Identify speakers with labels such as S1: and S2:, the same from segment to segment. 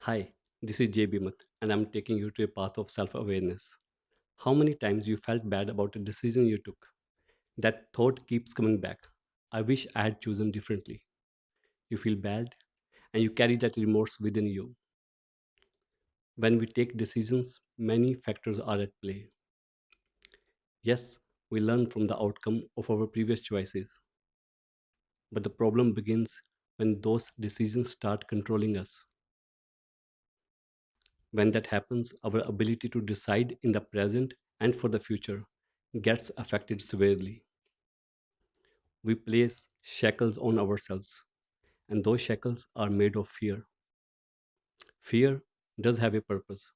S1: Hi, this is JB Muth, and I'm taking you to a path of self awareness. How many times you felt bad about a decision you took? That thought keeps coming back. I wish I had chosen differently. You feel bad, and you carry that remorse within you. When we take decisions, many factors are at play. Yes, we learn from the outcome of our previous choices, but the problem begins when those decisions start controlling us. When that happens, our ability to decide in the present and for the future gets affected severely. We place shackles on ourselves, and those shackles are made of fear. Fear does have a purpose,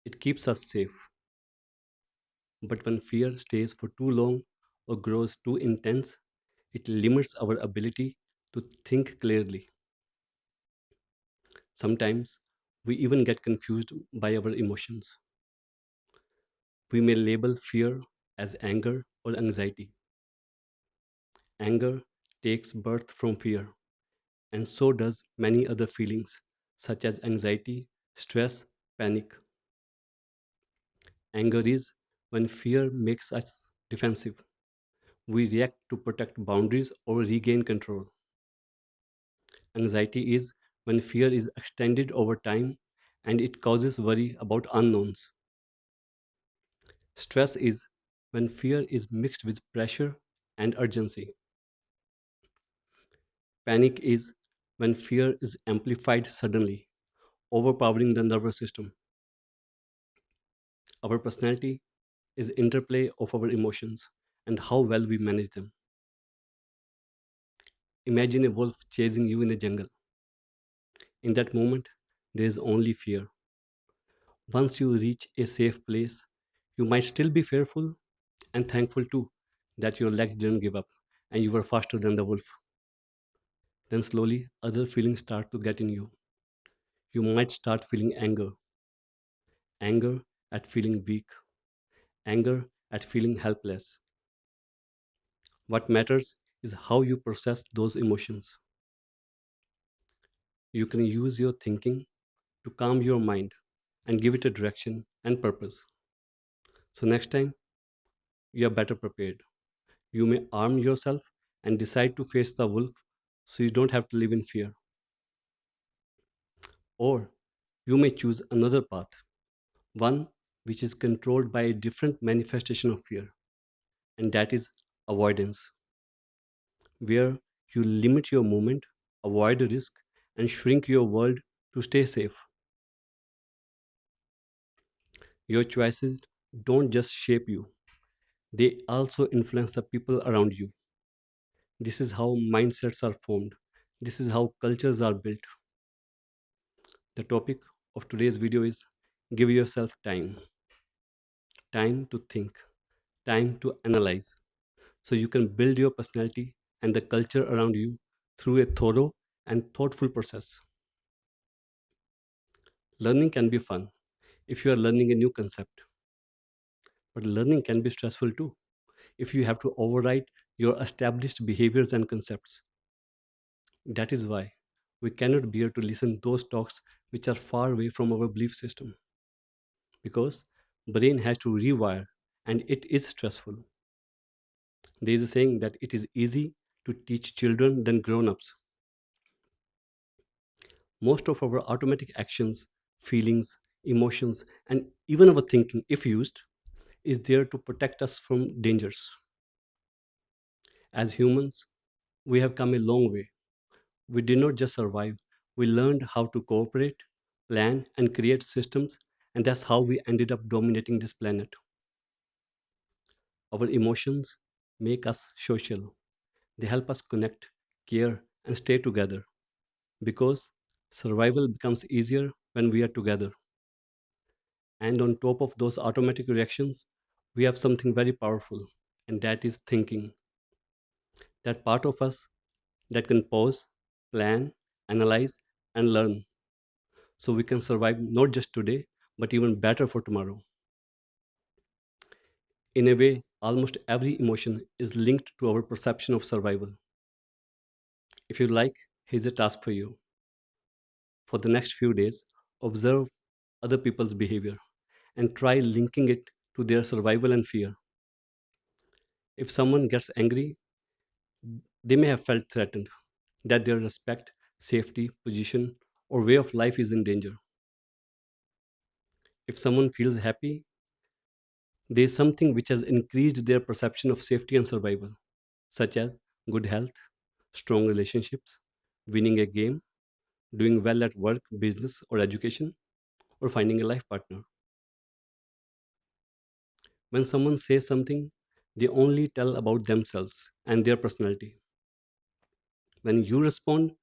S1: it keeps us safe. But when fear stays for too long or grows too intense, it limits our ability to think clearly. Sometimes we even get confused by our emotions. We may label fear as anger or anxiety. Anger takes birth from fear, and so does many other feelings such as anxiety, stress, panic. Anger is when fear makes us defensive. We react to protect boundaries or regain control. Anxiety is when fear is extended over time and it causes worry about unknowns. Stress is when fear is mixed with pressure and urgency. Panic is when fear is amplified suddenly, overpowering the nervous system. Our personality is interplay of our emotions and how well we manage them. Imagine a wolf chasing you in a jungle. In that moment, there is only fear. Once you reach a safe place, you might still be fearful and thankful too that your legs didn't give up and you were faster than the wolf. Then slowly, other feelings start to get in you. You might start feeling anger at feeling weak, anger at feeling helpless. What matters is how you process those emotions. You can use your thinking to calm your mind and give it a direction and purpose. So, next time, you are better prepared. You may arm yourself and decide to face the wolf so you don't have to live in fear. Or you may choose another path, one which is controlled by a different manifestation of fear, and that is avoidance, where you limit your movement, avoid risk, and shrink your world to stay safe. Your choices don't just shape you, they also influence the people around you. This is how mindsets are formed. This is how cultures are built. The topic of today's video is give yourself time to think, time to analyze, so you can build your personality and the culture around you through a thorough and thoughtful process. Learning can be fun if you are learning a new concept, but learning can be stressful too if you have to override your established behaviors and concepts. That is why we cannot bear to listen those talks which are far away from our belief system because brain has to rewire and it is stressful. There is a saying that it is easy to teach children than grown-ups. Most of our automatic actions, feelings, emotions, and even our thinking, if used, is there to protect us from dangers. As humans, we have come a long way. We did not just survive, we learned how to cooperate, plan, and create systems, and that's how we ended up dominating this planet. Our emotions make us social, they help us connect, care, and stay together because survival becomes easier when we are together. And on top of those automatic reactions, we have something very powerful, and that is thinking. That part of us that can pause, plan, analyze, and learn so we can survive not just today, but even better for tomorrow. In a way, almost every emotion is linked to our perception of survival. If you like, here's a task for you. For the next few days, observe other people's behavior and try linking it to their survival and fear. If someone gets angry, they may have felt threatened, that their respect, safety, position, or way of life is in danger. If someone feels happy, there is something which has increased their perception of safety and survival, such as good health, strong relationships, winning a game, doing well at work, business, or education, or finding a life partner. When someone says something, they only tell about themselves and their personality. When you respond,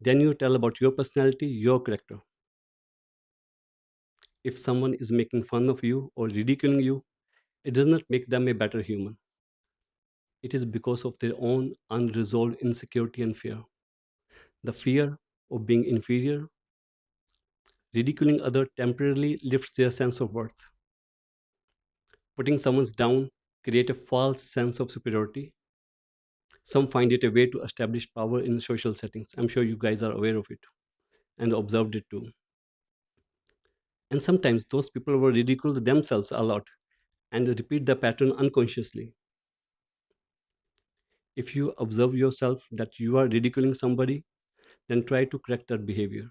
S1: then you tell about your personality, your character. If someone is making fun of you or ridiculing you, it does not make them a better human. It is because of their own unresolved insecurity and fear. The fear of being inferior, ridiculing others temporarily lifts their sense of worth. Putting someone down create a false sense of superiority. Some find it a way to establish power in social settings. I'm sure you guys are aware of it and observed it too. And sometimes those people will ridicule themselves a lot and repeat the pattern unconsciously. If you observe yourself that you are ridiculing somebody, then try to correct that behavior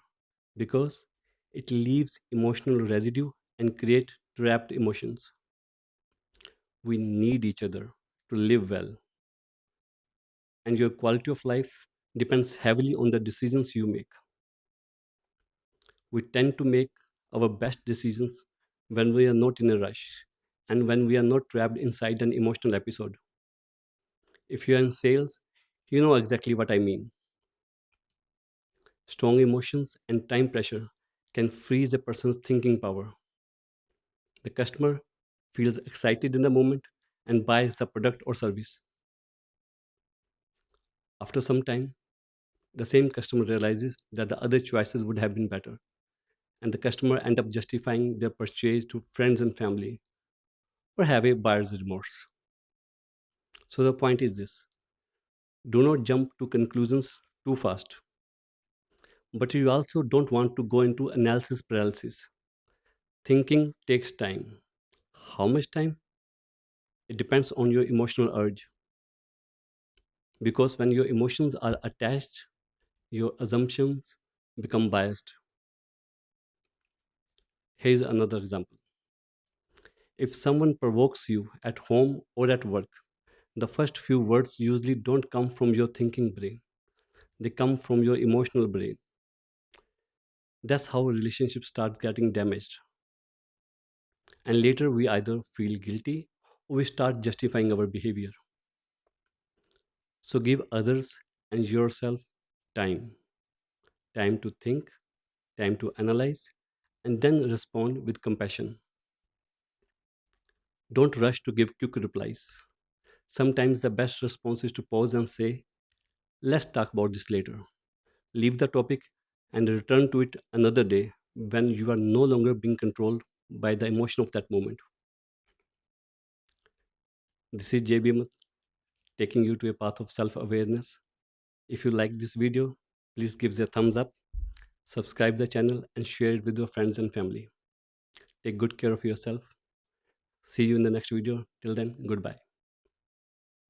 S1: because it leaves emotional residue and create trapped emotions. We need each other to live well, and your quality of life depends heavily on the decisions you make. We tend to make our best decisions when we are not in a rush and when we are not trapped inside an emotional episode. If you are in sales, you know exactly what I mean. Strong emotions and time pressure can freeze a person's thinking power. The customer feels excited in the moment and buys the product or service. After some time, the same customer realizes that the other choices would have been better, and the customer end up justifying their purchase to friends and family or have a buyer's remorse. So the point is this: do not jump to conclusions too fast, but you also don't want to go into analysis paralysis. Thinking takes time. How much time? It depends on your emotional urge. Because when your emotions are attached, your assumptions become biased. Here's another example. If someone provokes you at home or at work, the first few words usually don't come from your thinking brain, they come from your emotional brain. That's how relationships start getting damaged. And later we either feel guilty or we start justifying our behavior. So give others and yourself time, time to think, time to analyze, and then respond with compassion. Don't rush to give quick replies. Sometimes the best response is to pause and say, let's talk about this later. Leave the topic and return to it another day when you are no longer being controlled by the emotion of that moment. This is JB Ahmed, taking you to a path of self awareness. If you like this video, please give it a thumbs up, subscribe the channel, and share it with your friends and family. Take good care of yourself. See you in the next video. Till then, goodbye.